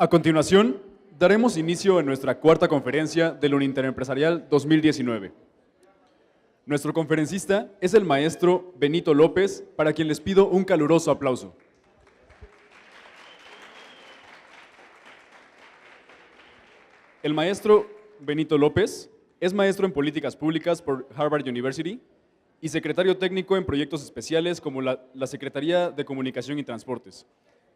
A continuación, daremos inicio a nuestra cuarta conferencia del Uninterempresarial 2019. Nuestro conferencista es el maestro Benito López, para quien les pido un caluroso aplauso. El maestro Benito López es maestro en Políticas Públicas por Harvard University y secretario técnico en proyectos especiales como la Secretaría de Comunicación y Transportes.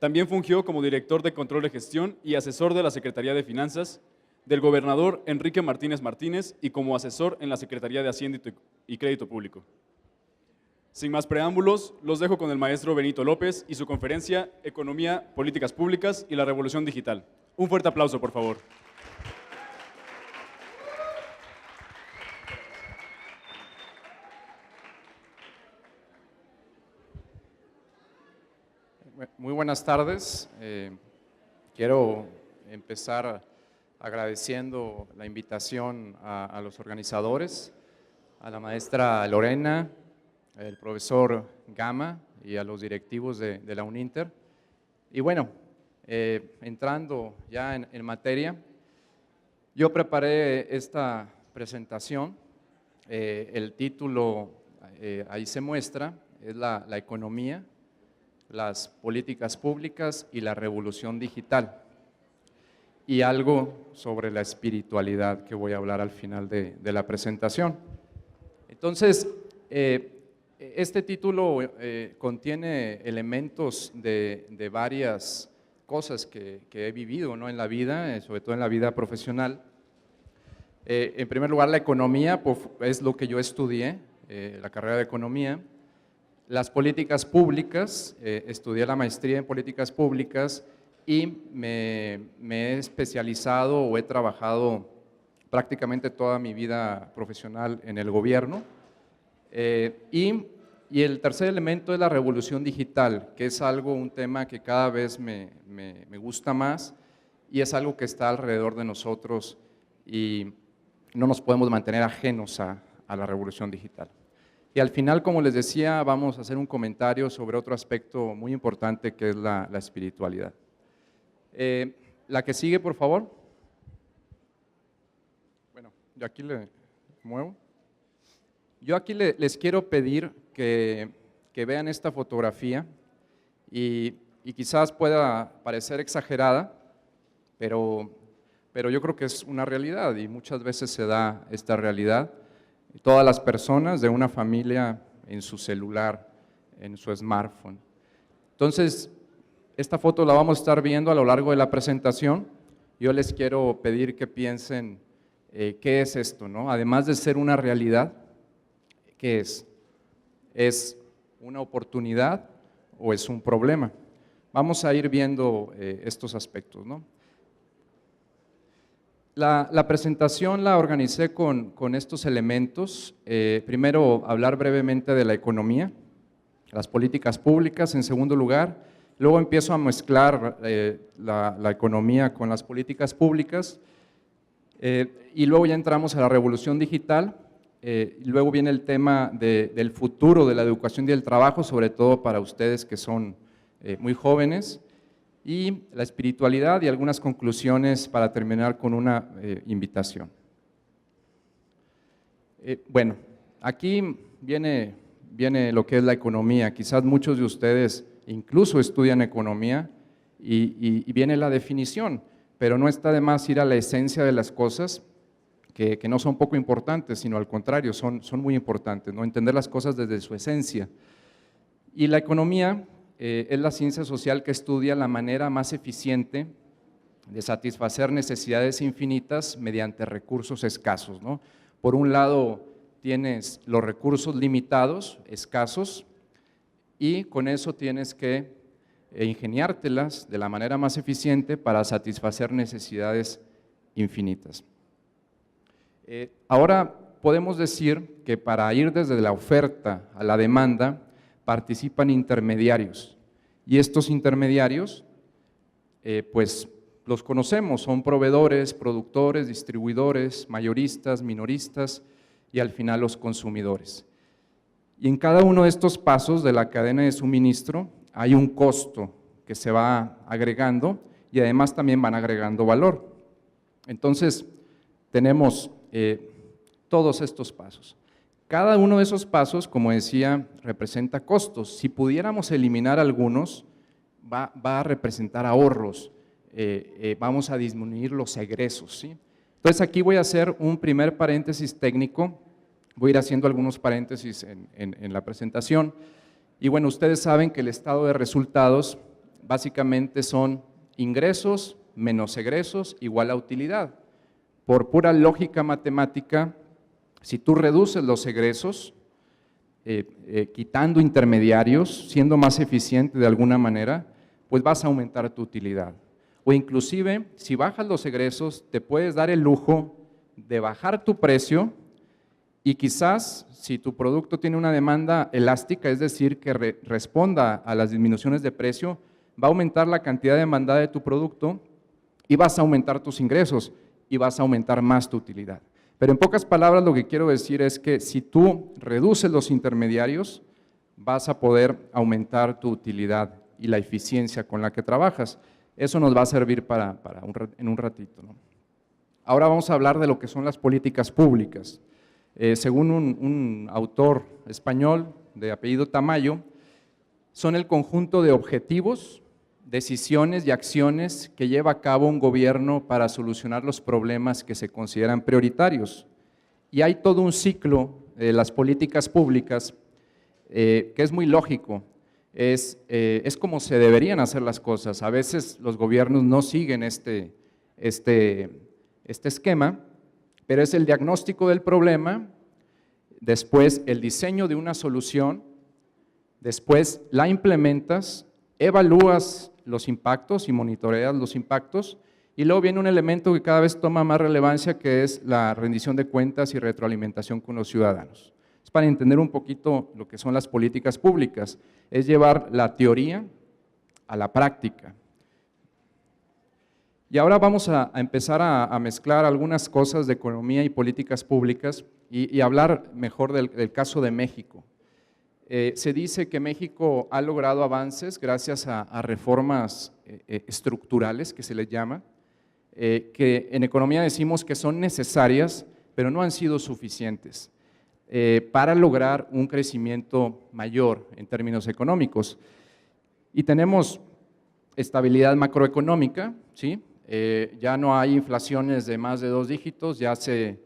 También fungió como director de Control de Gestión y asesor de la Secretaría de Finanzas del gobernador Enrique Martínez Martínez y como asesor en la Secretaría de Hacienda y Crédito Público. Sin más preámbulos, los dejo con el maestro Benito López y su conferencia Economía, Políticas Públicas y la Revolución Digital. Un fuerte aplauso, por favor. Muy buenas tardes. Quiero empezar agradeciendo la invitación a los organizadores, a la maestra Lorena, el profesor Gama y a los directivos de la Uninter. Y bueno, entrando ya en materia, yo preparé esta presentación. El título ahí se muestra, es la economía, las políticas públicas y la revolución digital, y algo sobre la espiritualidad que voy a hablar al final de la presentación. Entonces, este título contiene elementos de varias cosas que he vivido, ¿no?, en la vida, sobre todo en la vida profesional. En primer lugar, la economía pues, es lo que yo estudié, la carrera de economía. Las políticas públicas, estudié la maestría en políticas públicas y me he especializado o he trabajado prácticamente toda mi vida profesional en el gobierno. Y el tercer elemento es la revolución digital, que es un tema que cada vez me gusta más y es algo que está alrededor de nosotros y no nos podemos mantener ajenos a la revolución digital. Y al final, como les decía, vamos a hacer un comentario sobre otro aspecto muy importante que es la espiritualidad. La que sigue, por favor. Bueno, yo aquí le muevo. Yo aquí les quiero pedir que vean esta fotografía y quizás pueda parecer exagerada, pero yo creo que es una realidad y muchas veces se da esta realidad. Todas las personas de una familia en su celular, en su smartphone. Entonces, esta foto la vamos a estar viendo a lo largo de la presentación. Yo les quiero pedir que piensen qué es esto, ¿no? Además de ser una realidad, ¿qué es? ¿Es una oportunidad o es un problema? Vamos a ir viendo estos aspectos, ¿no? La presentación la organicé con estos elementos. Primero, hablar brevemente de la economía, las políticas públicas en segundo lugar. Luego empiezo a mezclar la economía con las políticas públicas. Y luego ya entramos a la revolución digital. Y luego viene el tema del futuro de la educación y del trabajo, sobre todo para ustedes que son muy jóvenes. Y la espiritualidad y algunas conclusiones para terminar con una invitación. Bueno, aquí viene lo que es la economía. Quizás muchos de ustedes incluso estudian economía y viene la definición, pero no está de más ir a la esencia de las cosas, que no son poco importantes, sino al contrario, son muy importantes, ¿no? Entender las cosas desde su esencia. Y la economía es la ciencia social que estudia la manera más eficiente de satisfacer necesidades infinitas mediante recursos escasos, ¿no? Por un lado tienes los recursos limitados, escasos, y con eso tienes que ingeniártelas de la manera más eficiente para satisfacer necesidades infinitas. Ahora podemos decir que para ir desde la oferta a la demanda, participan intermediarios y estos intermediarios pues los conocemos, son proveedores, productores, distribuidores, mayoristas, minoristas y al final los consumidores. Y en cada uno de estos pasos de la cadena de suministro hay un costo que se va agregando y además también van agregando valor. Entonces, tenemos todos estos pasos. Cada uno de esos pasos, como decía, representa costos. Si pudiéramos eliminar algunos, va a representar ahorros, vamos a disminuir los egresos, ¿sí? Entonces, aquí voy a hacer un primer paréntesis técnico, voy a ir haciendo algunos paréntesis en la presentación. Y bueno, ustedes saben que el estado de resultados básicamente son ingresos menos egresos igual a utilidad. Por pura lógica matemática, si tú reduces los egresos, quitando intermediarios, siendo más eficiente de alguna manera, pues vas a aumentar tu utilidad. O inclusive, si bajas los egresos, te puedes dar el lujo de bajar tu precio y quizás, si tu producto tiene una demanda elástica, es decir, que responda a las disminuciones de precio, va a aumentar la cantidad demandada de tu producto y vas a aumentar tus ingresos y vas a aumentar más tu utilidad. Pero en pocas palabras lo que quiero decir es que si tú reduces los intermediarios, vas a poder aumentar tu utilidad y la eficiencia con la que trabajas. Eso nos va a servir en un ratito, ¿no? Ahora vamos a hablar de lo que son las políticas públicas. Según un autor español de apellido Tamayo, son el conjunto de objetivos, decisiones y acciones que lleva a cabo un gobierno para solucionar los problemas que se consideran prioritarios. Y hay todo un ciclo de las políticas públicas que es muy lógico, es como se deberían hacer las cosas. A veces los gobiernos no siguen este esquema, pero es el diagnóstico del problema, después el diseño de una solución, después la implementas, evalúas los impactos y monitoreas los impactos, y luego viene un elemento que cada vez toma más relevancia, que es la rendición de cuentas y retroalimentación con los ciudadanos. Es para entender un poquito lo que son las políticas públicas, es llevar la teoría a la práctica. Y ahora vamos a empezar a mezclar algunas cosas de economía y políticas públicas y hablar mejor del caso de México. Se dice que México ha logrado avances gracias a reformas estructurales, que se les llama, que en economía decimos que son necesarias, pero no han sido suficientes para lograr un crecimiento mayor en términos económicos. Y tenemos estabilidad macroeconómica, ¿sí? Ya no hay inflaciones de más de 2 dígitos, ya se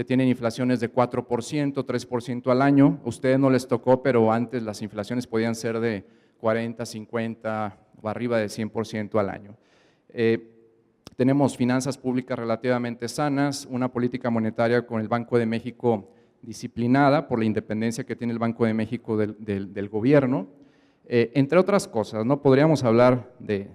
tienen inflaciones de 4%, 3% al año. A ustedes no les tocó, pero antes las inflaciones podían ser de 40, 50 o arriba de 100% al año. Tenemos finanzas públicas relativamente sanas, una política monetaria con el Banco de México disciplinada por la independencia que tiene el Banco de México del gobierno, entre otras cosas, ¿no? Podríamos hablar de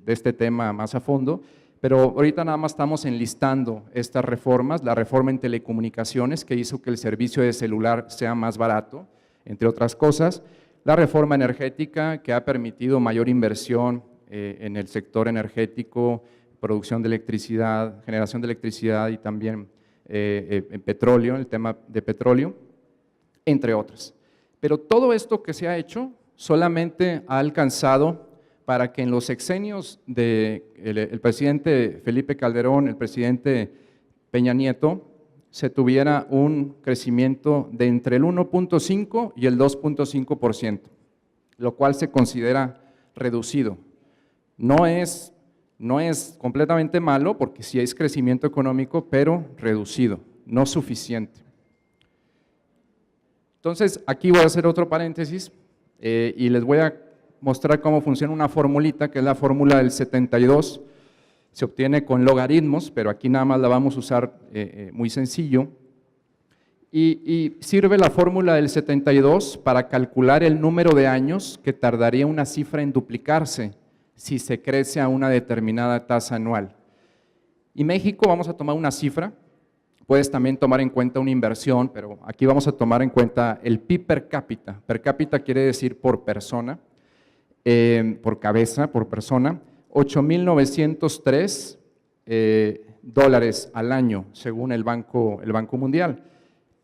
este tema más a fondo, pero ahorita nada más estamos enlistando estas reformas, la reforma en telecomunicaciones que hizo que el servicio de celular sea más barato, entre otras cosas, la reforma energética que ha permitido mayor inversión en el sector energético, producción de electricidad, generación de electricidad y también en petróleo, el tema de petróleo, entre otras. Pero todo esto que se ha hecho solamente ha alcanzado para que en los sexenios del presidente Felipe Calderón, el presidente Peña Nieto, se tuviera un crecimiento de entre el 1.5 y el 2.5%, lo cual se considera reducido. No es completamente malo, porque sí es crecimiento económico, pero reducido, no suficiente. Entonces, aquí voy a hacer otro paréntesis y les voy a mostrar cómo funciona una formulita, que es la fórmula del 72, se obtiene con logaritmos, pero aquí nada más la vamos a usar muy sencillo, y sirve la fórmula del 72 para calcular el número de años que tardaría una cifra en duplicarse si se crece a una determinada tasa anual. Y México, vamos a tomar una cifra, puedes también tomar en cuenta una inversión, pero aquí vamos a tomar en cuenta el PIB per cápita. Per cápita quiere decir por persona, por cabeza, por persona, 8,903 dólares al año, según el Banco Mundial.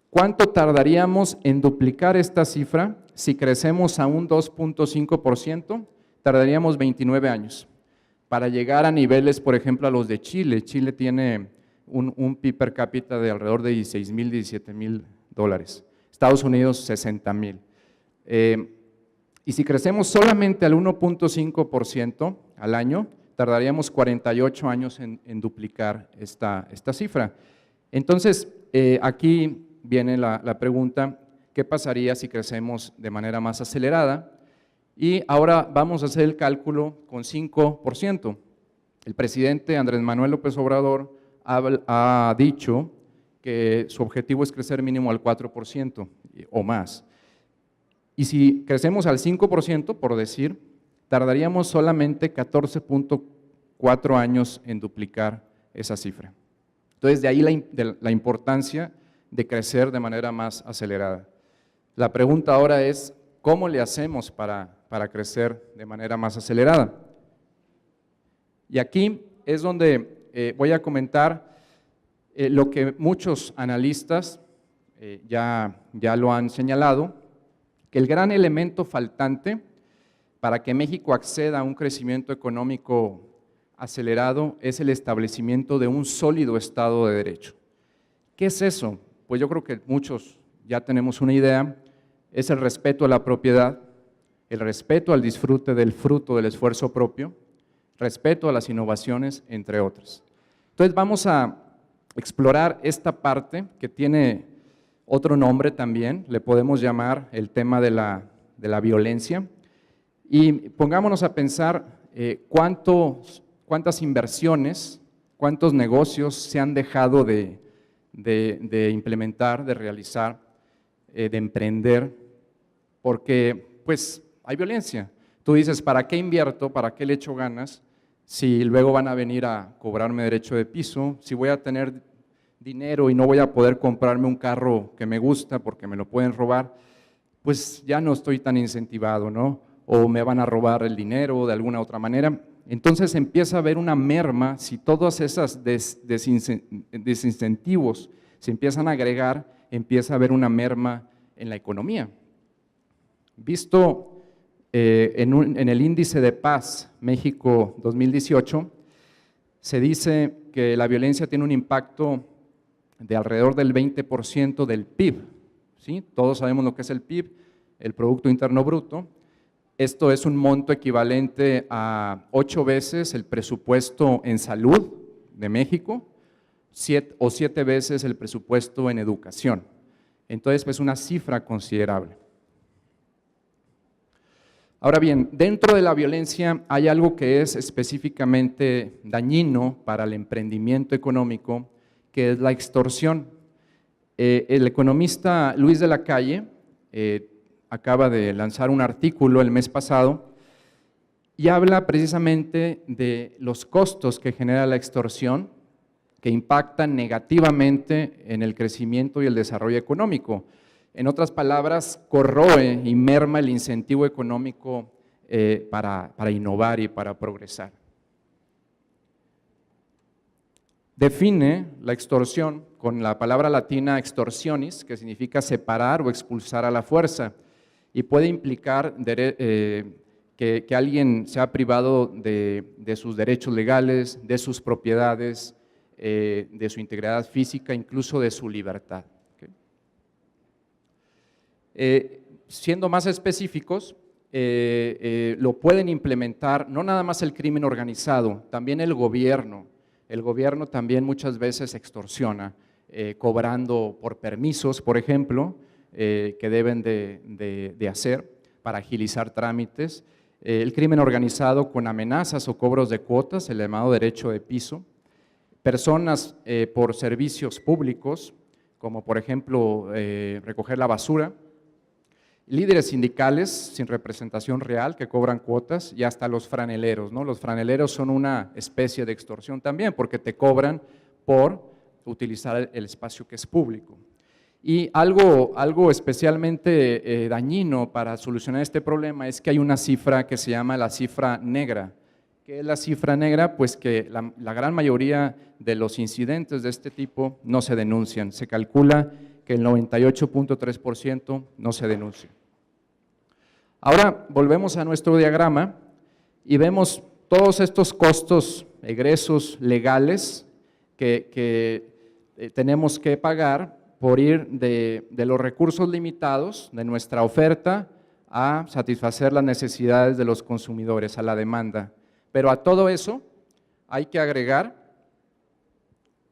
¿Cuánto tardaríamos en duplicar esta cifra si crecemos a un 2.5%? tardaríamos 29 años. Para llegar a niveles, por ejemplo, a los de Chile. Chile tiene un PIB per cápita de alrededor de 16,000, 17,000 dólares. Estados Unidos, 60,000. Y si crecemos solamente al 1.5% al año, tardaríamos 48 años en duplicar esta cifra. Entonces, aquí viene la pregunta, ¿qué pasaría si crecemos de manera más acelerada? Y ahora vamos a hacer el cálculo con 5%. El presidente Andrés Manuel López Obrador ha dicho que su objetivo es crecer mínimo al 4% o más. Y si crecemos al 5%, por decir, tardaríamos solamente 14.4 años en duplicar esa cifra. Entonces, de ahí la importancia de crecer de manera más acelerada. La pregunta ahora es, ¿cómo le hacemos para crecer de manera más acelerada? Y aquí es donde voy a comentar lo que muchos analistas ya lo han señalado, que el gran elemento faltante para que México acceda a un crecimiento económico acelerado es el establecimiento de un sólido Estado de Derecho. ¿Qué es eso? Pues yo creo que muchos ya tenemos una idea, es el respeto a la propiedad, el respeto al disfrute del fruto del esfuerzo propio, respeto a las innovaciones, entre otras. Entonces vamos a explorar esta parte que tiene otro nombre también, le podemos llamar el tema de la violencia, y pongámonos a pensar cuántas inversiones, cuántos negocios se han dejado de implementar, de realizar, de emprender, porque pues hay violencia. Tú dices, ¿para qué invierto? ¿Para qué le echo ganas? Si luego van a venir a cobrarme derecho de piso, si voy a tener dinero y no voy a poder comprarme un carro que me gusta porque me lo pueden robar, pues ya no estoy tan incentivado, ¿no? O me van a robar el dinero de alguna otra manera. Entonces empieza a haber una merma, si todos esos desincentivos se empiezan a agregar, empieza a haber una merma en la economía. Visto en el índice de paz México 2018, se dice que la violencia tiene un impacto de alrededor del 20% del PIB, ¿sí? Todos sabemos lo que es el PIB, el Producto Interno Bruto. Esto es un monto equivalente a 8 veces el presupuesto en salud de México, 7 veces el presupuesto en educación. Entonces, pues una cifra considerable. Ahora bien, dentro de la violencia hay algo que es específicamente dañino para el emprendimiento económico, que es la extorsión. El economista Luis de la Calle acaba de lanzar un artículo el mes pasado y habla precisamente de los costos que genera la extorsión, que impactan negativamente en el crecimiento y el desarrollo económico. En otras palabras, corroe y merma el incentivo económico para innovar y para progresar. Define la extorsión con la palabra latina extorsionis, que significa separar o expulsar a la fuerza, y puede implicar que alguien sea privado de sus derechos legales, de sus propiedades, de su integridad física, incluso de su libertad. Siendo más específicos, lo pueden implementar no nada más el crimen organizado, también el gobierno. El gobierno también muchas veces extorsiona, cobrando por permisos, por ejemplo, que deben de hacer para agilizar trámites. El crimen organizado con amenazas o cobros de cuotas, el llamado derecho de piso. Personas por servicios públicos, como por ejemplo recoger la basura. Líderes sindicales sin representación real que cobran cuotas y hasta los franeleros, ¿no? Los franeleros son una especie de extorsión también porque te cobran por utilizar el espacio que es público. Y algo especialmente dañino para solucionar este problema es que hay una cifra que se llama la cifra negra. ¿Qué es la cifra negra? Pues que la gran mayoría de los incidentes de este tipo no se denuncian. Se calcula que el 98.3% no se denuncia. Ahora volvemos a nuestro diagrama y vemos todos estos costos, egresos legales que tenemos que pagar por ir de los recursos limitados de nuestra oferta a satisfacer las necesidades de los consumidores, a la demanda. Pero a todo eso hay que agregar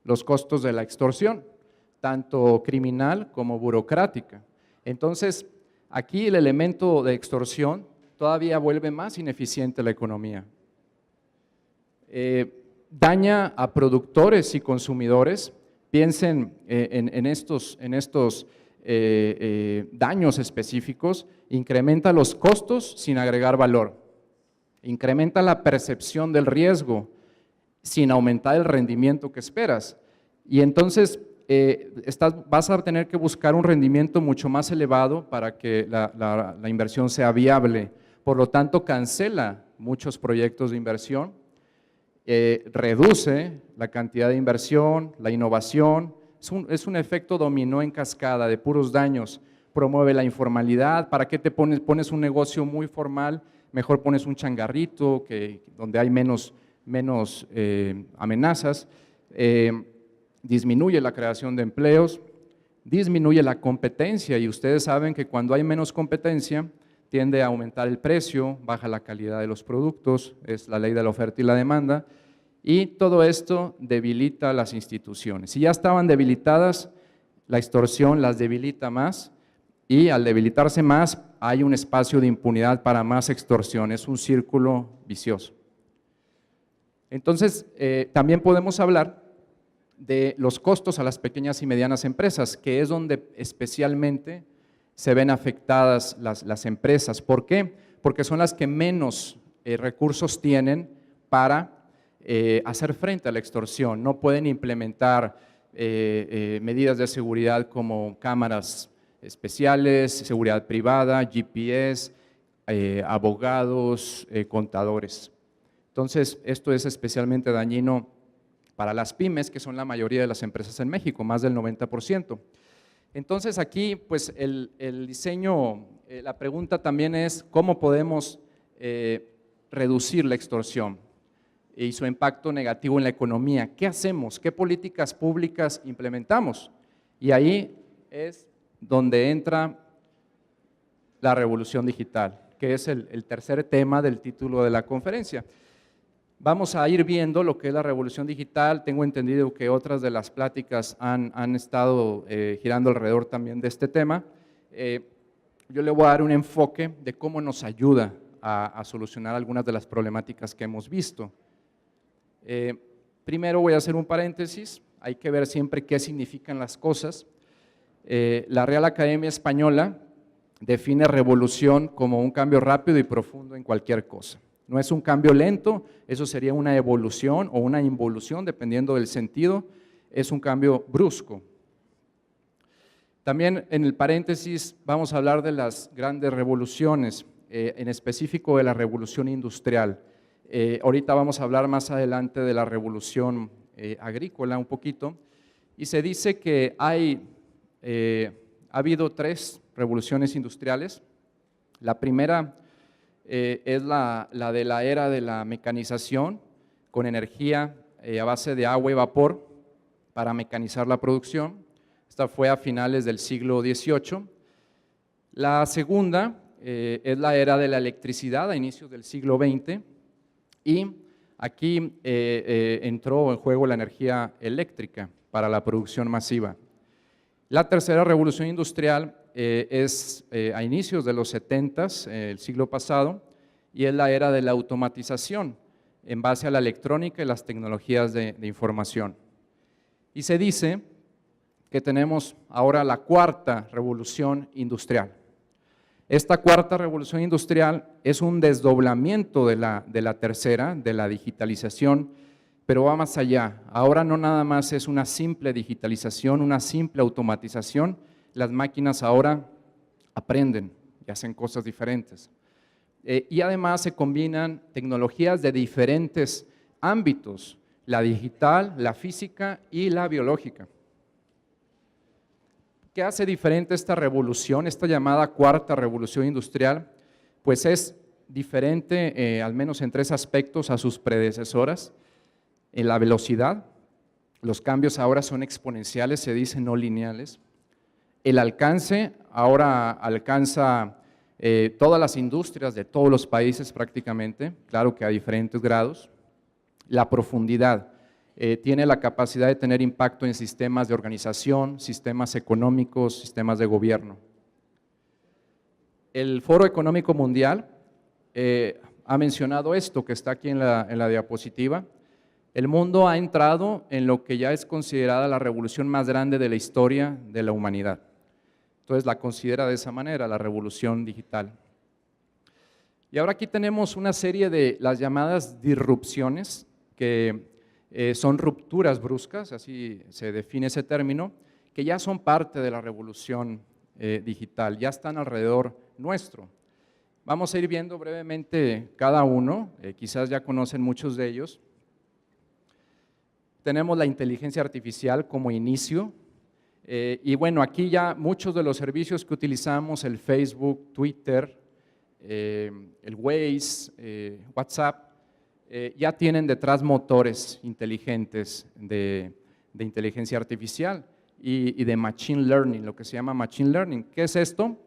los costos de la extorsión, tanto criminal como burocrática. Entonces, aquí el elemento de extorsión todavía vuelve más ineficiente la economía. Daña a productores y consumidores. Piensen en estos daños específicos. Incrementa los costos sin agregar valor. Incrementa la percepción del riesgo sin aumentar el rendimiento que esperas. Y entonces vas a tener que buscar un rendimiento mucho más elevado para que la inversión sea viable. Por lo tanto, cancela muchos proyectos de inversión, reduce la cantidad de inversión, la innovación. Es un efecto dominó en cascada de puros daños. Promueve la informalidad. ¿Para qué te pones un negocio muy formal? Mejor pones un changarrito donde hay menos amenazas. Disminuye la creación de empleos, disminuye la competencia, y ustedes saben que cuando hay menos competencia tiende a aumentar el precio, baja la calidad de los productos, es la ley de la oferta y la demanda, y todo esto debilita las instituciones. Si ya estaban debilitadas, la extorsión las debilita más, y al debilitarse más hay un espacio de impunidad para más extorsión, es un círculo vicioso. Entonces, también podemos hablar de los costos a las pequeñas y medianas empresas, que es donde especialmente se ven afectadas las empresas. ¿Por qué? Porque son las que menos recursos tienen para hacer frente a la extorsión. No pueden implementar medidas de seguridad como cámaras especiales, seguridad privada, GPS, abogados, contadores. Entonces, esto es especialmente dañino para las pymes, que son la mayoría de las empresas en México, más del 90%. Entonces aquí, pues el diseño, la pregunta también es cómo podemos reducir la extorsión y su impacto negativo en la economía. ¿Qué hacemos? ¿Qué políticas públicas implementamos? Y ahí es donde entra la revolución digital, que es el tercer tema del título de la conferencia. Vamos a ir viendo lo que es la revolución digital. Tengo entendido que otras de las pláticas han estado girando alrededor también de este tema. Yo le voy a dar un enfoque de cómo nos ayuda a solucionar algunas de las problemáticas que hemos visto. Primero voy a hacer un paréntesis. Hay que ver siempre qué significan las cosas. La Real Academia Española define revolución como un cambio rápido y profundo en cualquier cosa. No es un cambio lento, eso sería una evolución o una involución, dependiendo del sentido, es un cambio brusco. También en el paréntesis vamos a hablar de las grandes revoluciones, en específico de la revolución industrial. Ahorita vamos a hablar más adelante de la revolución agrícola un poquito, y se dice que ha habido 3 revoluciones industriales. La primera es la de la era de la mecanización, con energía a base de agua y vapor para mecanizar la producción. Esta fue a finales del siglo XVIII. La segunda es la era de la electricidad a inicios del siglo XX, y aquí entró en juego la energía eléctrica para la producción masiva. La tercera revolución industrial es a inicios de los 70s, el siglo pasado, y es la era de la automatización en base a la electrónica y las tecnologías de información. Y se dice que tenemos ahora la cuarta revolución industrial. Esta cuarta revolución industrial es un desdoblamiento de la tercera, de la digitalización, pero va más allá. Ahora no nada más es una simple digitalización, una simple automatización. Las máquinas ahora aprenden y hacen cosas diferentes. Y además se combinan tecnologías de diferentes ámbitos, la digital, la física y la biológica. ¿Qué hace diferente esta revolución, esta llamada cuarta revolución industrial? Pues es diferente, al menos en 3 aspectos, a sus predecesoras. En la velocidad, los cambios ahora son exponenciales, se dice no lineales. El alcance, ahora alcanza todas las industrias de todos los países prácticamente, claro que a diferentes grados. La profundidad, tiene la capacidad de tener impacto en sistemas de organización, sistemas económicos, sistemas de gobierno. El Foro Económico Mundial ha mencionado esto que está aquí en la diapositiva. El mundo ha entrado en lo que ya es considerada la revolución más grande de la historia de la humanidad. Entonces la considera de esa manera, la revolución digital. Y ahora aquí tenemos una serie de las llamadas disrupciones, que son rupturas bruscas, así se define ese término, que ya son parte de la revolución digital, ya están alrededor nuestro. Vamos a ir viendo brevemente cada uno, quizás ya conocen muchos de ellos. Tenemos la inteligencia artificial como inicio, y bueno, aquí ya muchos de los servicios que utilizamos, el Facebook, Twitter, el Waze, WhatsApp, ya tienen detrás motores inteligentes de inteligencia artificial y de Machine Learning, lo que se llama Machine Learning. ¿Qué es esto?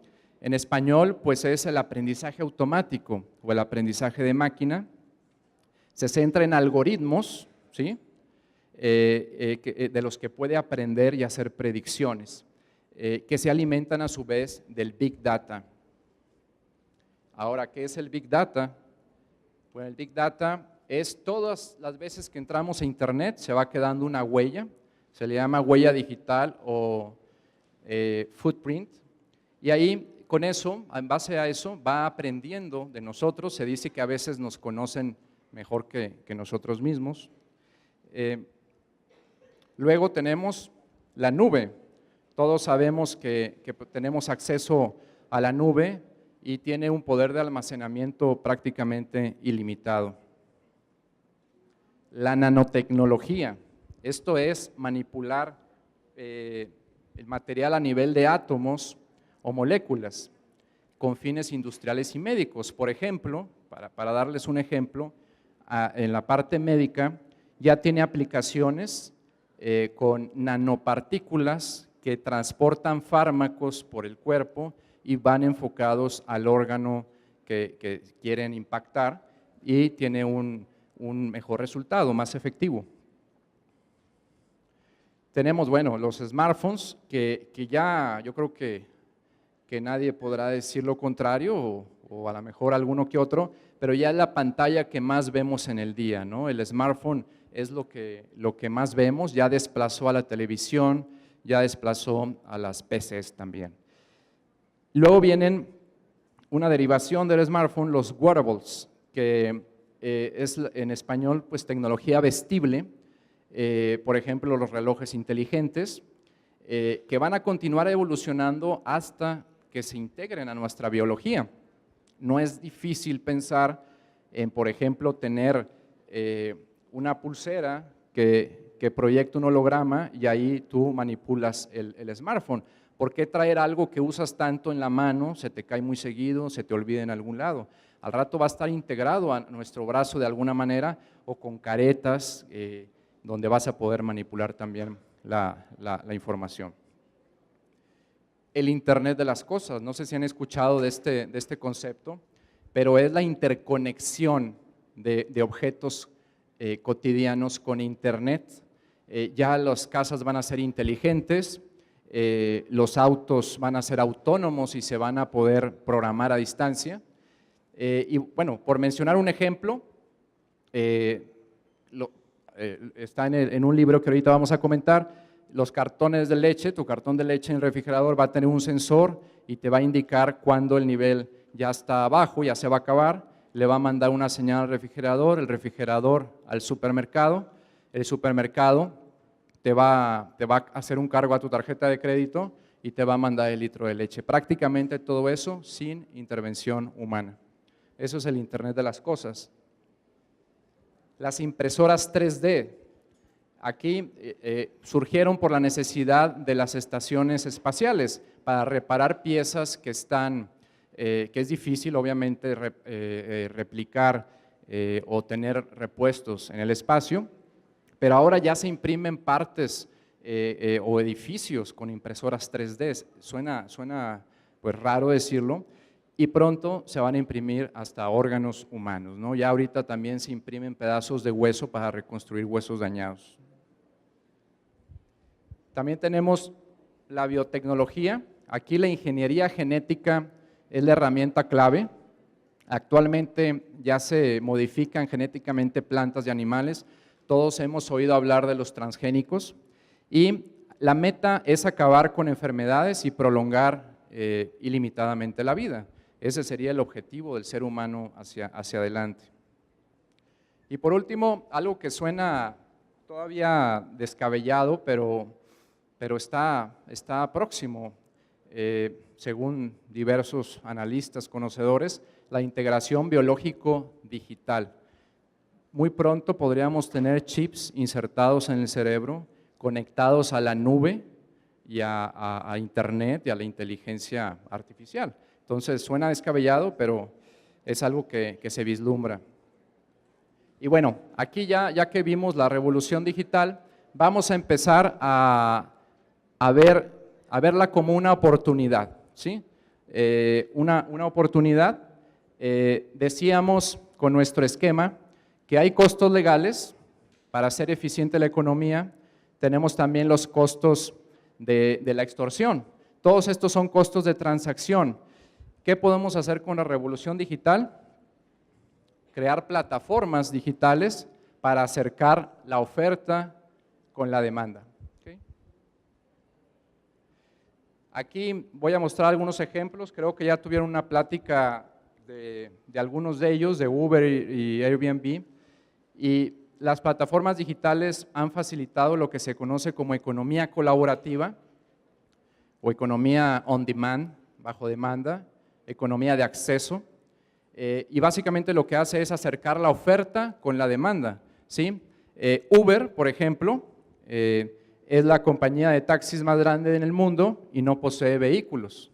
En español, pues es el aprendizaje automático o el aprendizaje de máquina. Se centra en algoritmos, ¿sí? De los que puede aprender y hacer predicciones, que se alimentan a su vez del Big Data. Ahora, ¿qué es el Big Data? Pues el Big Data es todas las veces que entramos a Internet se va quedando una huella, se le llama huella digital o footprint, y ahí con eso, en base a eso, va aprendiendo de nosotros. Se dice que a veces nos conocen mejor que nosotros mismos. Luego tenemos la nube. Todos sabemos que tenemos acceso a la nube y tiene un poder de almacenamiento prácticamente ilimitado. La nanotecnología, esto es manipular el material a nivel de átomos o moléculas con fines industriales y médicos. Por ejemplo, para darles un ejemplo, en la parte médica ya tiene aplicaciones con nanopartículas que transportan fármacos por el cuerpo y van enfocados al órgano que quieren impactar y tiene un mejor resultado, más efectivo. Tenemos, bueno, los smartphones que ya yo creo que nadie podrá decir lo contrario o a lo mejor alguno que otro, pero ya es la pantalla que más vemos en el día, ¿no? El smartphone es lo que más vemos, ya desplazó a la televisión, ya desplazó a las PCs también. Luego vienen una derivación del smartphone, los wearables, que es en español pues tecnología vestible, por ejemplo los relojes inteligentes, que van a continuar evolucionando hasta que se integren a nuestra biología. No es difícil pensar en, por ejemplo, tener una pulsera que proyecta un holograma y ahí tú manipulas el smartphone. ¿Por qué traer algo que usas tanto en la mano, se te cae muy seguido, se te olvida en algún lado? Al rato va a estar integrado a nuestro brazo de alguna manera o con caretas donde vas a poder manipular también la información. El Internet de las cosas, no sé si han escuchado de este concepto, pero es la interconexión de objetos cotidianos con Internet. Ya las casas van a ser inteligentes, los autos van a ser autónomos y se van a poder programar a distancia. Y bueno, por mencionar un ejemplo, está en un libro que ahorita vamos a comentar. Los cartones de leche, tu cartón de leche en el refrigerador va a tener un sensor y te va a indicar cuando el nivel ya está abajo, ya se va a acabar, le va a mandar una señal al refrigerador, el refrigerador al supermercado, el supermercado te va a hacer un cargo a tu tarjeta de crédito y te va a mandar el litro de leche. Prácticamente todo eso sin intervención humana. Eso es el Internet de las cosas. Las impresoras 3D. Aquí surgieron por la necesidad de las estaciones espaciales para reparar piezas que están que es difícil obviamente replicar o tener repuestos en el espacio, pero ahora ya se imprimen partes o edificios con impresoras 3D. Suena pues raro decirlo, y pronto se van a imprimir hasta órganos humanos, ¿no? Ya ahorita también se imprimen pedazos de hueso para reconstruir huesos dañados. También tenemos la biotecnología. Aquí la ingeniería genética es la herramienta clave. Actualmente ya se modifican genéticamente plantas y animales. Todos hemos oído hablar de los transgénicos y la meta es acabar con enfermedades y prolongar ilimitadamente la vida. Ese sería el objetivo del ser humano hacia adelante. Y por último, algo que suena todavía descabellado, pero está próximo, según diversos analistas conocedores, la integración biológico-digital. Muy pronto podríamos tener chips insertados en el cerebro, conectados a la nube y a Internet y a la inteligencia artificial. Entonces suena descabellado, pero es algo que se vislumbra. Y bueno, aquí ya que vimos la revolución digital, vamos a empezar a verla como una oportunidad, ¿sí? Una oportunidad, decíamos con nuestro esquema que hay costos legales para hacer eficiente la economía, tenemos también los costos de la extorsión. Todos estos son costos de transacción. ¿Qué podemos hacer con la revolución digital? Crear plataformas digitales para acercar la oferta con la demanda. ¿Okay? Aquí voy a mostrar algunos ejemplos. Creo que ya tuvieron una plática de algunos de ellos, de Uber y Airbnb. Y las plataformas digitales han facilitado lo que se conoce como economía colaborativa o economía on demand, bajo demanda, economía de acceso, y básicamente lo que hace es acercar la oferta con la demanda, ¿sí? Uber, por ejemplo, es la compañía de taxis más grande en el mundo y no posee vehículos.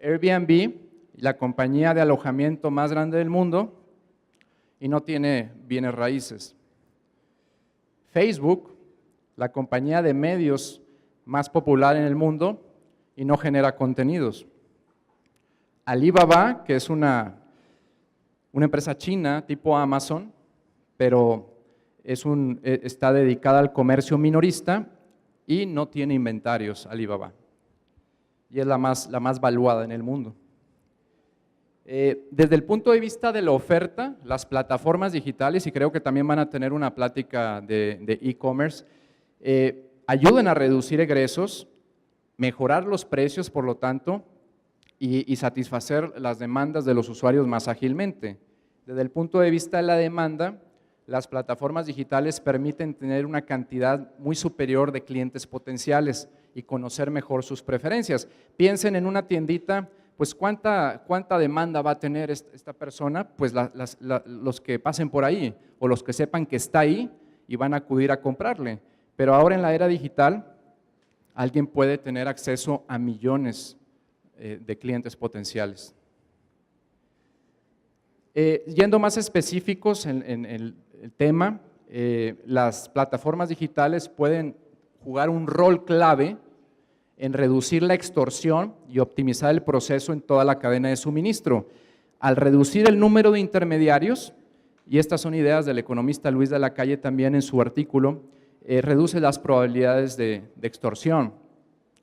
Airbnb, la compañía de alojamiento más grande del mundo y no tiene bienes raíces. Facebook, la compañía de medios más popular en el mundo y no genera contenidos. Alibaba, que es una empresa china tipo Amazon, pero está dedicada al comercio minorista y no tiene inventarios Alibaba. Y es la más valuada en el mundo. Desde el punto de vista de la oferta, las plataformas digitales, y creo que también van a tener una plática de e-commerce, ayudan a reducir egresos, mejorar los precios, por lo tanto, y satisfacer las demandas de los usuarios más ágilmente. Desde el punto de vista de la demanda, las plataformas digitales permiten tener una cantidad muy superior de clientes potenciales y conocer mejor sus preferencias. Piensen en una tiendita, pues ¿cuánta demanda va a tener esta persona? Pues los que pasen por ahí o los que sepan que está ahí y van a acudir a comprarle. Pero ahora en la era digital, alguien puede tener acceso a millones de clientes potenciales. Yendo más específicos en el tema, las plataformas digitales pueden jugar un rol clave en reducir la extorsión y optimizar el proceso en toda la cadena de suministro. Al reducir el número de intermediarios, y estas son ideas del economista Luis de la Calle también en su artículo, reduce las probabilidades de extorsión,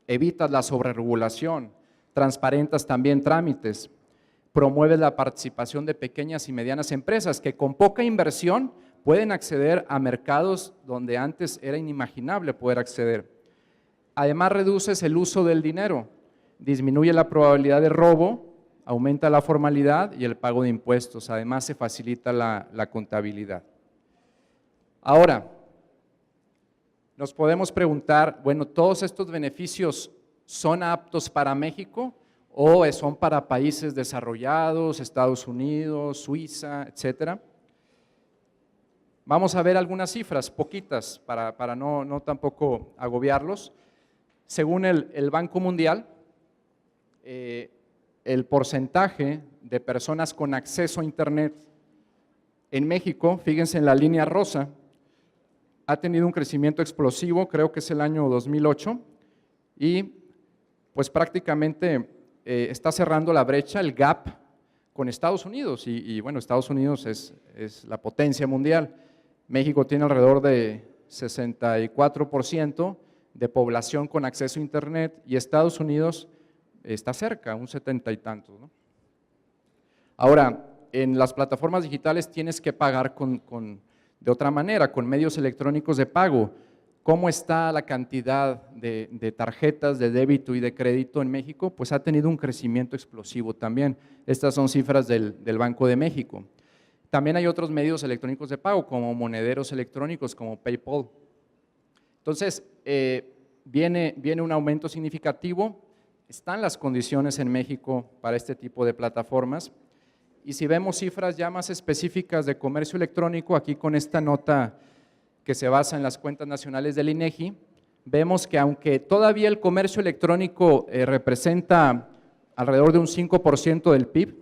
evitas la sobreregulación, transparentas también trámites, promueves la participación de pequeñas y medianas empresas que con poca inversión pueden acceder a mercados donde antes era inimaginable poder acceder. Además, reduces el uso del dinero, disminuye la probabilidad de robo, aumenta la formalidad y el pago de impuestos. Además, se facilita la contabilidad. Ahora, nos podemos preguntar, bueno, ¿todos estos beneficios son aptos para México o son para países desarrollados, Estados Unidos, Suiza, etcétera? Vamos a ver algunas cifras, poquitas, para no tampoco agobiarlos. Según el Banco Mundial, el porcentaje de personas con acceso a Internet en México, fíjense en la línea rosa, ha tenido un crecimiento explosivo, creo que es el año 2008, y pues prácticamente está cerrando la brecha, el gap con Estados Unidos, y bueno, Estados Unidos es la potencia mundial. México tiene alrededor de 64% de población con acceso a Internet y Estados Unidos está cerca, un 70 y tantos, ¿no? Ahora, en las plataformas digitales tienes que pagar de otra manera, con medios electrónicos de pago. ¿Cómo está la cantidad de tarjetas de débito y de crédito en México? Pues ha tenido un crecimiento explosivo también. Estas son cifras del Banco de México. También hay otros medios electrónicos de pago, como monederos electrónicos, como PayPal. Entonces, viene un aumento significativo. Están las condiciones en México para este tipo de plataformas. Y si vemos cifras ya más específicas de comercio electrónico, aquí con esta nota que se basa en las cuentas nacionales del INEGI, vemos que aunque todavía el comercio electrónico representa alrededor de un 5% del PIB,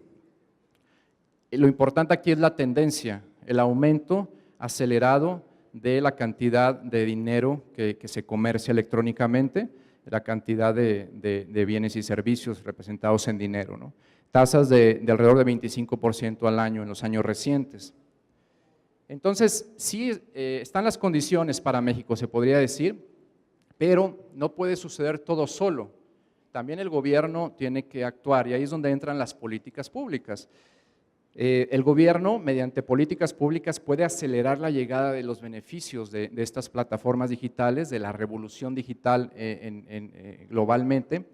lo importante aquí es la tendencia, el aumento acelerado de la cantidad de dinero que se comercia electrónicamente, la cantidad de bienes y servicios representados en dinero, ¿no? Tasas de alrededor de 25% al año en los años recientes. Entonces, sí están las condiciones para México, se podría decir, pero no puede suceder todo solo. También el gobierno tiene que actuar y ahí es donde entran las políticas públicas. El gobierno, mediante políticas públicas, puede acelerar la llegada de los beneficios de estas plataformas digitales, de la revolución digital globalmente.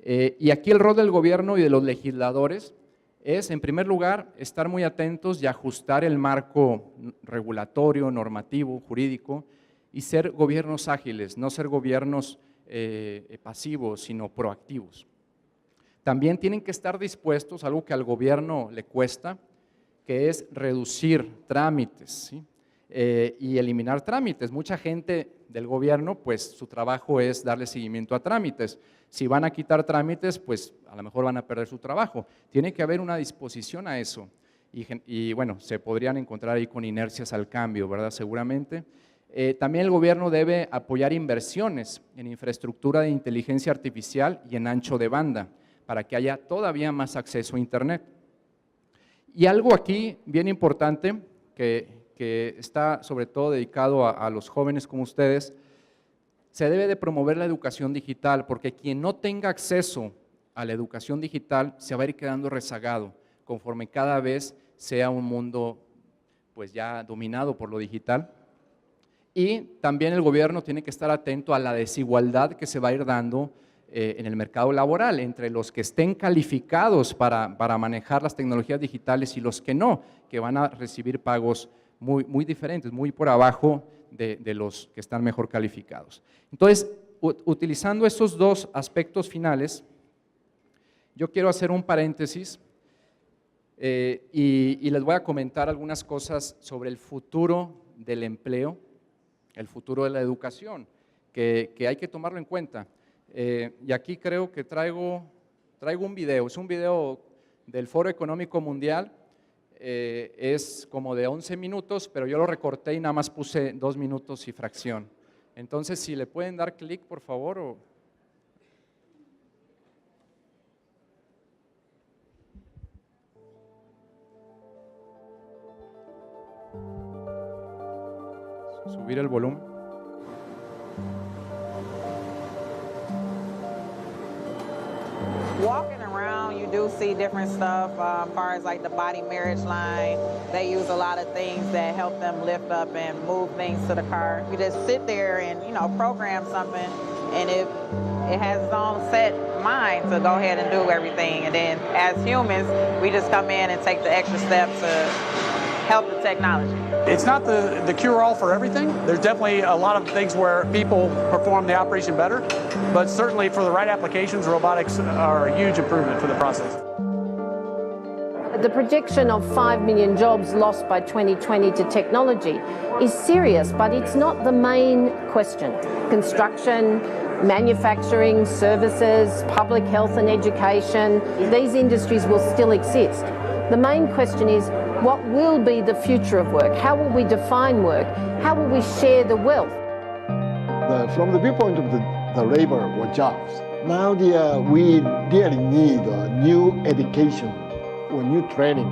Y aquí el rol del gobierno y de los legisladores es, en primer lugar, estar muy atentos y ajustar el marco regulatorio, normativo, jurídico, y ser gobiernos ágiles, no ser gobiernos pasivos, sino proactivos. También tienen que estar dispuestos, algo que al gobierno le cuesta, que es reducir trámites, ¿sí? Y eliminar trámites. Mucha gente del gobierno, pues su trabajo es darle seguimiento a trámites. Si van a quitar trámites, pues a lo mejor van a perder su trabajo. Tiene que haber una disposición a eso. Y bueno, se podrían encontrar ahí con inercias al cambio, ¿verdad? Seguramente. También el gobierno debe apoyar inversiones en infraestructura de inteligencia artificial y en ancho de banda, para que haya todavía más acceso a Internet. Y algo aquí bien importante, que está sobre todo dedicado a los jóvenes como ustedes, se debe de promover la educación digital, porque quien no tenga acceso a la educación digital se va a ir quedando rezagado, conforme cada vez sea un mundo pues ya dominado por lo digital. Y también el gobierno tiene que estar atento a la desigualdad que se va a ir dando en el mercado laboral, entre los que estén calificados para manejar las tecnologías digitales y los que no, que van a recibir pagos muy diferentes, muy por abajo de los que están mejor calificados. Entonces, utilizando estos dos aspectos finales, yo quiero hacer un paréntesis y les voy a comentar algunas cosas sobre el futuro del empleo, el futuro de la educación, que hay que tomarlo en cuenta. Y aquí creo que traigo un video, es un video del Foro Económico Mundial, es como de 11 minutos, pero yo lo recorté y nada más puse 2 minutos y fracción. Entonces, si le pueden dar clic, por favor. Subir el volumen. Walking around, you do see different stuff, as far as like the body marriage line. They use a lot of things that help them lift up and move things to the car. You just sit there and, program something, and it has its own set mind to go ahead and do everything. And then as humans, we just come in and take the extra step to help the technology. It's not the cure-all for everything. There's definitely a lot of things where people perform the operation better, but certainly for the right applications, robotics are a huge improvement for the process. The projection of 5 million jobs lost by 2020 to technology is serious, but it's not the main question. Construction, Manufacturing, services, public health and education, these industries will still exist. The main question is, what will be the future of work? How will we define work? How will we share the wealth? From the viewpoint of the labor or jobs, now we really need new education or new training.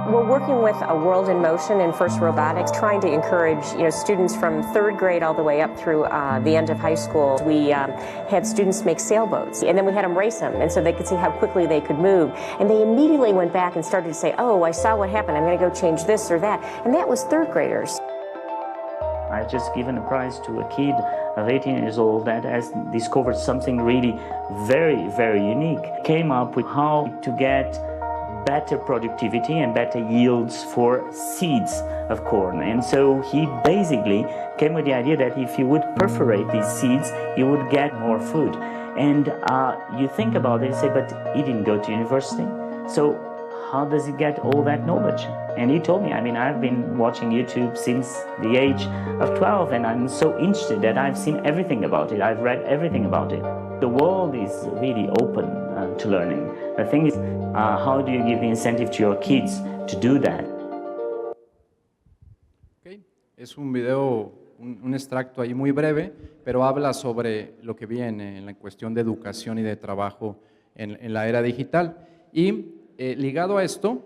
We're working with a World in Motion and FIRST Robotics, trying to encourage students from 3rd grade all the way up through the end of high school. We had students make sailboats, and then we had them race them, and so they could see how quickly they could move. And they immediately went back and started to say, oh, I saw what happened, I'm going to go change this or that. And that was 3rd graders. I just given a prize to a kid of 18 years old that has discovered something really very, very unique. Came up with how to get better productivity and better yields for seeds of corn. And so he basically came with the idea that if you would perforate these seeds, you would get more food. And you think about it and say, but he didn't go to university. So how does he get all that knowledge? And he told me, I mean, I've been watching YouTube since the age of 12, and I'm so interested that I've seen everything about it. I've read everything about it. The world is really open to learning. The thing is, how do you give the incentive to your kids to do that? Okay. Es un video, un extracto ahí muy breve, pero habla sobre lo que viene en la cuestión de educación y de trabajo en la era digital. Y ligado a esto,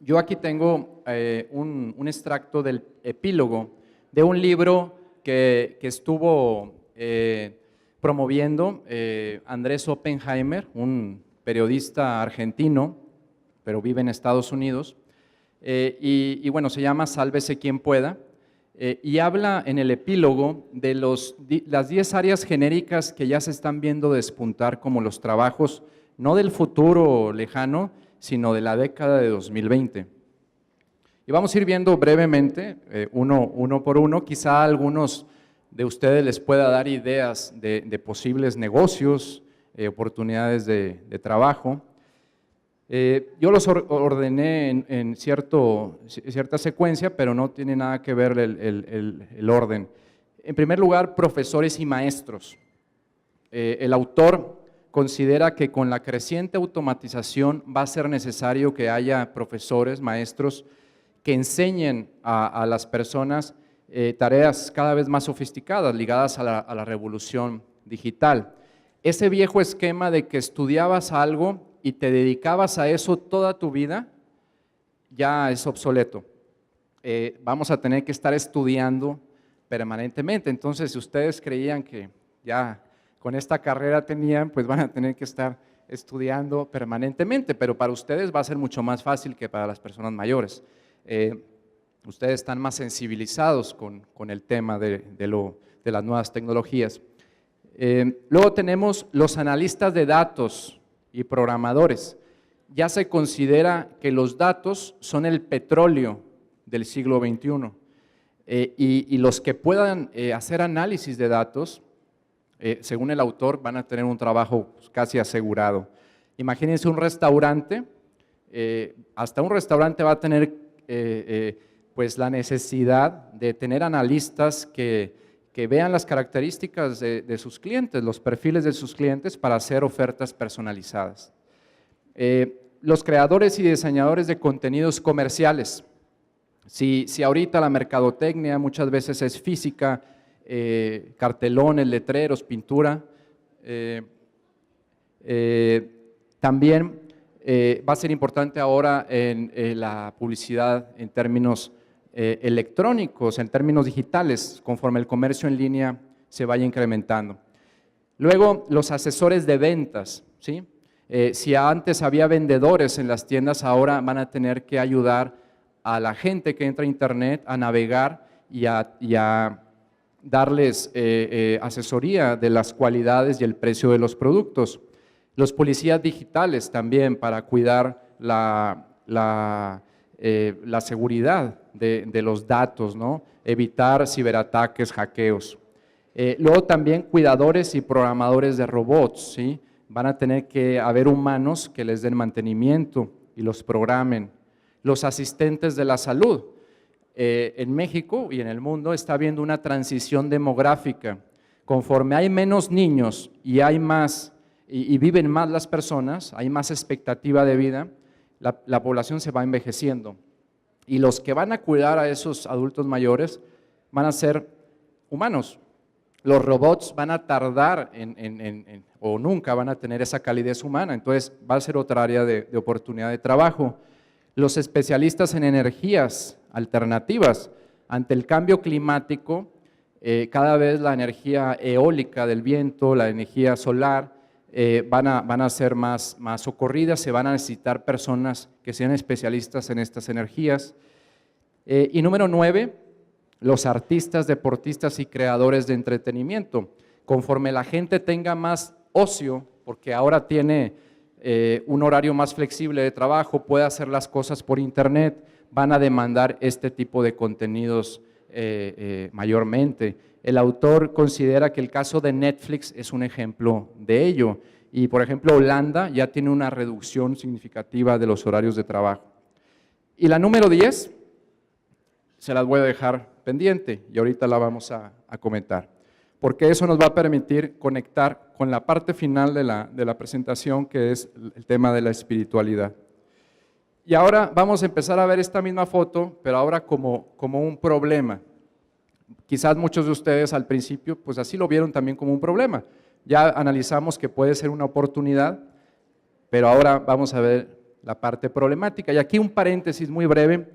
yo aquí tengo un extracto del epílogo de un libro que estuvo promoviendo Andrés Oppenheimer, un periodista argentino, pero vive en Estados Unidos, y bueno, se llama Sálvese quien pueda, y habla en el epílogo de las 10 áreas genéricas que ya se están viendo despuntar como los trabajos, no del futuro lejano, sino de la década de 2020. Y vamos a ir viendo brevemente, uno por uno, quizá a algunos de ustedes les pueda dar ideas de posibles negocios, oportunidades de trabajo. Yo los ordené en cierta secuencia, pero no tiene nada que ver el orden. En primer lugar, profesores y maestros. El autor considera que con la creciente automatización va a ser necesario que haya profesores, maestros, que enseñen a las personas tareas cada vez más sofisticadas ligadas a la revolución digital. Ese viejo esquema de que estudiabas algo y te dedicabas a eso toda tu vida ya es obsoleto. Vamos a tener que estar estudiando permanentemente. Entonces, si ustedes creían que ya con esta carrera tenían, pues van a tener que estar estudiando permanentemente, pero para ustedes va a ser mucho más fácil que para las personas mayores. Ustedes están más sensibilizados con el tema de las nuevas tecnologías. Luego tenemos los analistas de datos y programadores. Ya se considera que los datos son el petróleo del siglo XXI y los que puedan hacer análisis de datos, según el autor, van a tener un trabajo casi asegurado. Imagínense un restaurante, hasta un restaurante va a tener pues la necesidad de tener analistas que vean las características de sus clientes, los perfiles de sus clientes para hacer ofertas personalizadas. Los creadores y diseñadores de contenidos comerciales. Si ahorita la mercadotecnia muchas veces es física, cartelones, letreros, pintura, también va a ser importante ahora en la publicidad en términos electrónicos, en términos digitales, conforme el comercio en línea se vaya incrementando. Luego, los asesores de ventas, ¿sí? Si antes había vendedores en las tiendas, ahora van a tener que ayudar a la gente que entra a internet a navegar y a darles asesoría de las cualidades y el precio de los productos. Los policías digitales también para cuidar la seguridad de los datos, ¿no? Evitar ciberataques, hackeos. Luego también cuidadores y programadores de robots, ¿sí? Van a tener que haber humanos que les den mantenimiento y los programen. Los asistentes de la salud. En México y en el mundo está habiendo una transición demográfica Conforme hay menos niños y hay más, y viven más las personas, hay más expectativa de vida, la población se va envejeciendo. Y los que van a cuidar a esos adultos mayores van a ser humanos. Los robots van a tardar o nunca van a tener esa calidez humana, entonces va a ser otra área de oportunidad de trabajo. Los especialistas en energías alternativas, ante el cambio climático, cada vez la energía eólica del viento, la energía solar, van a ser más socorridas, se van a necesitar personas que sean especialistas en estas energías. Y número 9, los artistas, deportistas y creadores de entretenimiento. Conforme la gente tenga más ocio, porque ahora tiene un horario más flexible de trabajo, puede hacer las cosas por internet, van a demandar este tipo de contenidos mayormente. El autor considera que el caso de Netflix es un ejemplo de ello. Y por ejemplo, Holanda ya tiene una reducción significativa de los horarios de trabajo. Y la número 10, se las voy a dejar pendiente y ahorita la vamos a comentar, porque eso nos va a permitir conectar con la parte final de la presentación, que es el tema de la espiritualidad. Y ahora vamos a empezar a ver esta misma foto, pero ahora como un problema. Quizás muchos de ustedes al principio pues así lo vieron también como un problema. Ya analizamos que puede ser una oportunidad, pero ahora vamos a ver la parte problemática. Y aquí un paréntesis muy breve,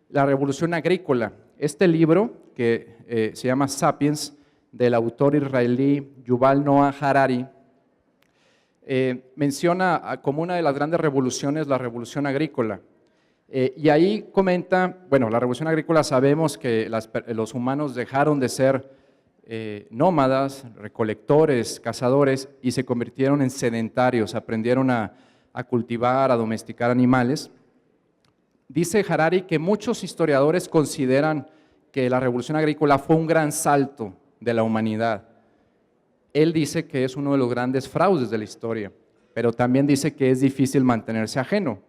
la revolución agrícola. Este libro, que se llama Sapiens, del autor israelí Yuval Noah Harari, menciona como una de las grandes revoluciones la revolución agrícola. Y ahí comenta, bueno, la revolución agrícola sabemos que los humanos dejaron de ser nómadas, recolectores, cazadores, y se convirtieron en sedentarios, aprendieron a cultivar, a domesticar animales. Dice Harari que muchos historiadores consideran que la revolución agrícola fue un gran salto de la humanidad. Él dice que es uno de los grandes fraudes de la historia, pero también dice que es difícil mantenerse ajeno.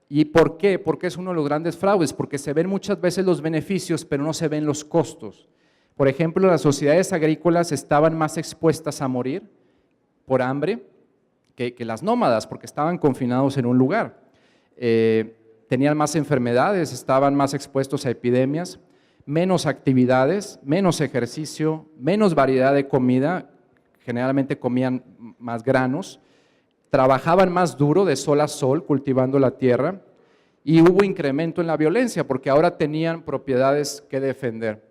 ¿Y por qué? Porque es uno de los grandes fraudes, porque se ven muchas veces los beneficios, pero no se ven los costos. Por ejemplo, las sociedades agrícolas estaban más expuestas a morir por hambre que las nómadas, porque estaban confinados en un lugar. Tenían más enfermedades, estaban más expuestos a epidemias, menos actividades, menos ejercicio, menos variedad de comida, generalmente comían más granos, trabajaban más duro de sol a sol cultivando la tierra, y hubo incremento en la violencia porque ahora tenían propiedades que defender.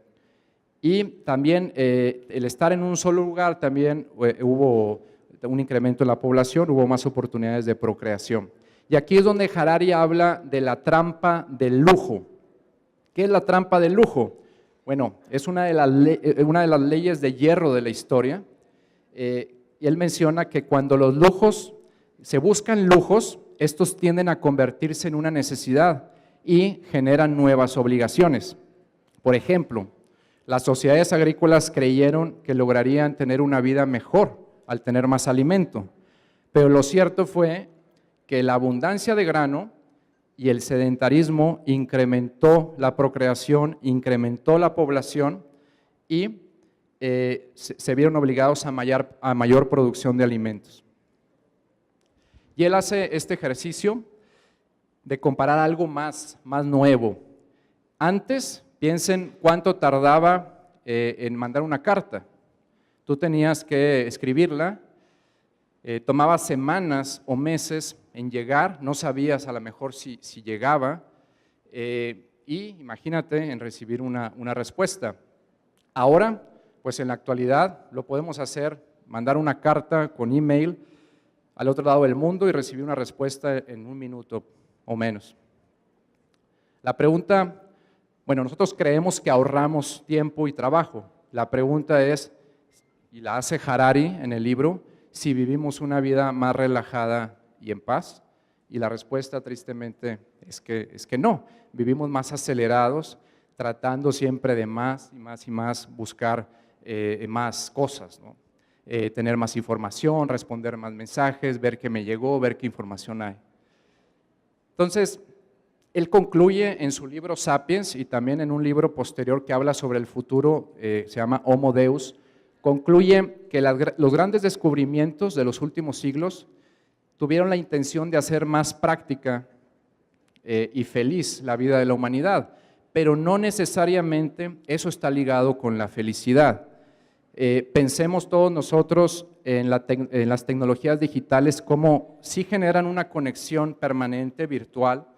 Y también el estar en un solo lugar también hubo un incremento en la población, hubo más oportunidades de procreación. Y aquí es donde Harari habla de la trampa del lujo. ¿Qué es la trampa del lujo? Bueno, es una de las leyes de hierro de la historia. Y él menciona que cuando los lujos, se buscan lujos, estos tienden a convertirse en una necesidad y generan nuevas obligaciones. Por ejemplo, las sociedades agrícolas creyeron que lograrían tener una vida mejor al tener más alimento, pero lo cierto fue que la abundancia de grano y el sedentarismo incrementó la procreación, incrementó la población y se vieron obligados a mayor producción de alimentos. Y él hace este ejercicio de comparar algo más nuevo. Antes, piensen cuánto tardaba en mandar una carta. Tú tenías que escribirla, tomaba semanas o meses en llegar, no sabías a lo mejor si llegaba, y imagínate en recibir una respuesta. Ahora, pues en la actualidad lo podemos hacer, mandar una carta con email al otro lado del mundo y recibir una respuesta en 1 minuto o menos. La pregunta, bueno, nosotros creemos que ahorramos tiempo y trabajo. La pregunta es, y la hace Harari en el libro, si vivimos una vida más relajada y en paz, y la respuesta tristemente es que no, vivimos más acelerados, tratando siempre de más y más y más buscar más cosas, ¿no? Tener más información, responder más mensajes, ver qué me llegó, ver qué información hay. Entonces, él concluye en su libro Sapiens y también en un libro posterior que habla sobre el futuro, se llama Homo Deus, concluye que los grandes descubrimientos de los últimos siglos tuvieron la intención de hacer más práctica y feliz la vida de la humanidad, pero no necesariamente eso está ligado con la felicidad. Pensemos todos nosotros en las tecnologías digitales como sí generan una conexión permanente virtual,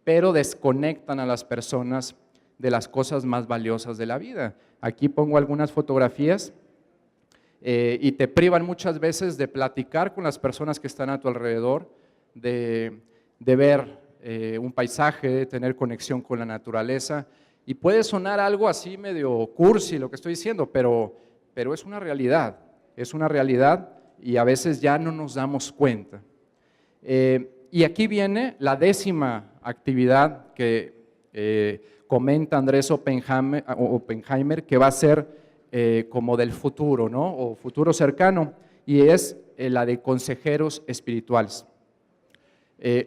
pero desconectan a las personas de las cosas más valiosas de la vida. Aquí pongo algunas fotografías y te privan muchas veces de platicar con las personas que están a tu alrededor, de ver un paisaje, de tener conexión con la naturaleza. Y puede sonar algo así medio cursi lo que estoy diciendo, pero es una realidad y a veces ya no nos damos cuenta. Y aquí viene la 10ª actividad que comenta Andrés Oppenheimer, que va a ser como del futuro, ¿no? O futuro cercano, y es la de consejeros espirituales.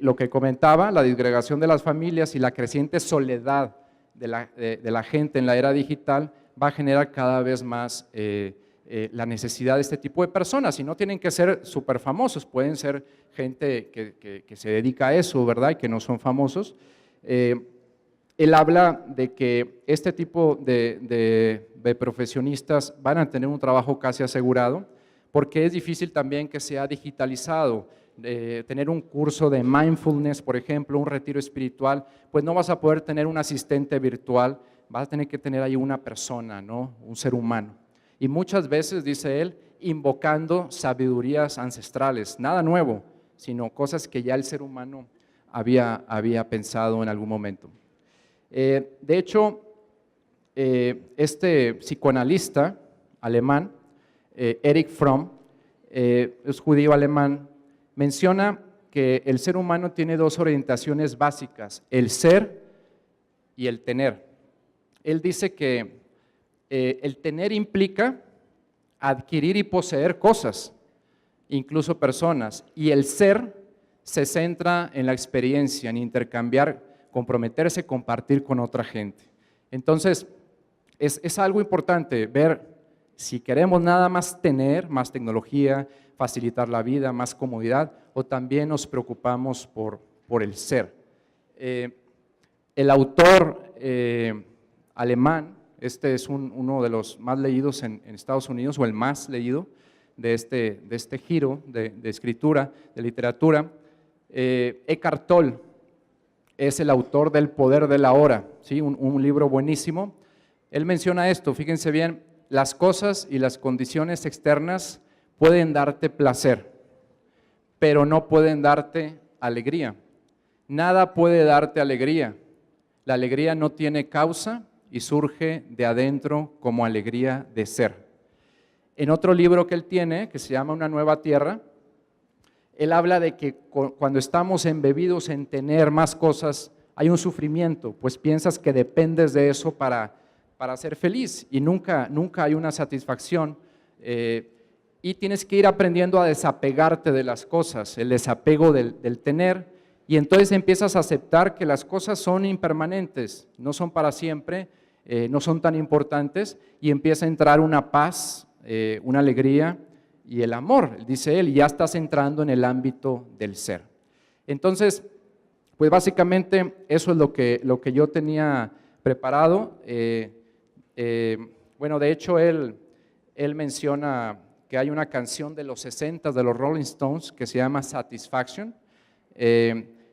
Lo que comentaba, la disgregación de las familias y la creciente soledad de la gente en la era digital va a generar cada vez más la necesidad de este tipo de personas, y no tienen que ser súper famosos, pueden ser gente que se dedica a eso, ¿verdad? Y que no son famosos. Él habla de que este tipo de profesionistas van a tener un trabajo casi asegurado, porque es difícil también que sea digitalizado. Tener un curso de mindfulness, por ejemplo, un retiro espiritual, pues no vas a poder tener un asistente virtual, vas a tener que tener ahí una persona, ¿no? Un ser humano. Y muchas veces, dice él, invocando sabidurías ancestrales, nada nuevo, sino cosas que ya el ser humano había pensado en algún momento. De hecho, este psicoanalista alemán, Erich Fromm, es judío alemán, menciona que el ser humano tiene 2 orientaciones básicas, el ser y el tener. Él dice que el tener implica adquirir y poseer cosas, incluso personas, y el ser se centra en la experiencia, en intercambiar, comprometerse, compartir con otra gente. Entonces, es algo importante ver si queremos nada más tener, más tecnología, facilitar la vida, más comodidad, o también nos preocupamos por el ser. El autor alemán, este es uno de los más leídos en Estados Unidos, o el más leído de este giro de escritura, de literatura, Eckhart Tolle, es el autor del Poder de la Hora, ¿sí? un libro buenísimo. Él menciona esto, fíjense bien, las cosas y las condiciones externas pueden darte placer, pero no pueden darte alegría. Nada puede darte alegría. La alegría no tiene causa y surge de adentro como alegría de ser. En otro libro que él tiene, que se llama Una Nueva Tierra, él habla de que cuando estamos embebidos en tener más cosas, hay un sufrimiento, pues piensas que dependes de eso para ser feliz y nunca hay una satisfacción. Y tienes que ir aprendiendo a desapegarte de las cosas, el desapego del tener, y entonces empiezas a aceptar que las cosas son impermanentes, no son para siempre, no son tan importantes, y empieza a entrar una paz, una alegría y el amor, dice él, y ya estás entrando en el ámbito del ser. Entonces, pues básicamente eso es lo que yo tenía preparado. Bueno, de hecho él menciona que hay una canción de los 60 de los Rolling Stones que se llama Satisfaction,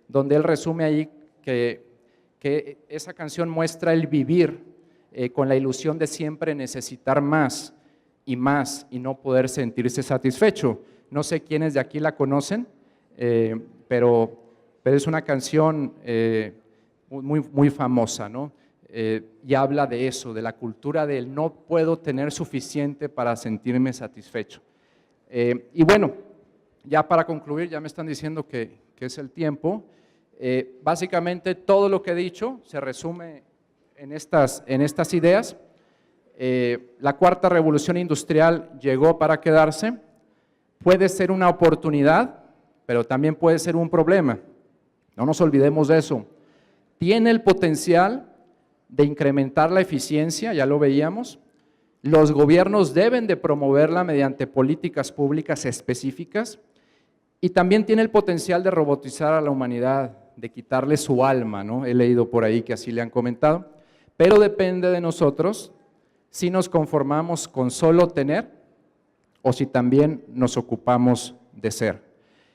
donde él resume ahí que esa canción muestra el vivir con la ilusión de siempre necesitar más y no poder sentirse satisfecho. No sé quiénes de aquí la conocen, pero es una canción muy famosa, ¿no? Y habla de eso, de la cultura del no puedo tener suficiente para sentirme satisfecho. Y bueno, ya para concluir, ya me están diciendo que es el tiempo. Básicamente todo lo que he dicho se resume en estas ideas. La cuarta revolución industrial llegó para quedarse. Puede ser una oportunidad, pero también puede ser un problema. No nos olvidemos de eso. Tiene el potencial de incrementar la eficiencia, ya lo veíamos, Los gobiernos deben de promoverla mediante políticas públicas específicas y también tiene el potencial de robotizar a la humanidad, de quitarle su alma, ¿no? He leído por ahí que así le han comentado, pero depende de nosotros si nos conformamos con solo tener o si también nos ocupamos de ser.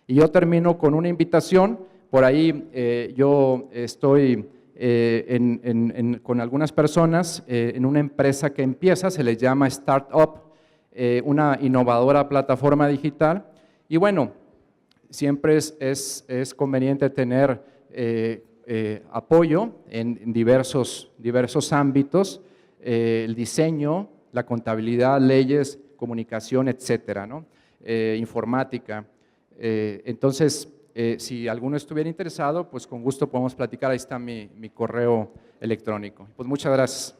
Y yo termino con una invitación, por ahí yo estoy con algunas personas en una empresa que empieza, se les llama Startup, una innovadora plataforma digital, y bueno, siempre es conveniente tener apoyo en diversos ámbitos, el diseño, la contabilidad, leyes, comunicación, etcétera, ¿no? Informática. Entonces, si alguno estuviera interesado, pues con gusto podemos platicar, ahí está mi correo electrónico. Pues muchas gracias.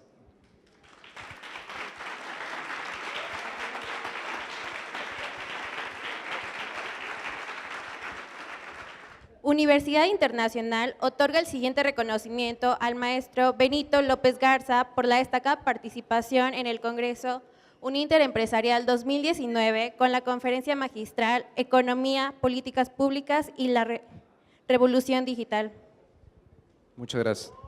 Universidad Internacional otorga el siguiente reconocimiento al maestro Benito López Garza por la destacada participación en el Congreso Uninter Empresarial 2019 con la conferencia magistral Economía, Políticas Públicas y la Revolución Digital. Muchas gracias.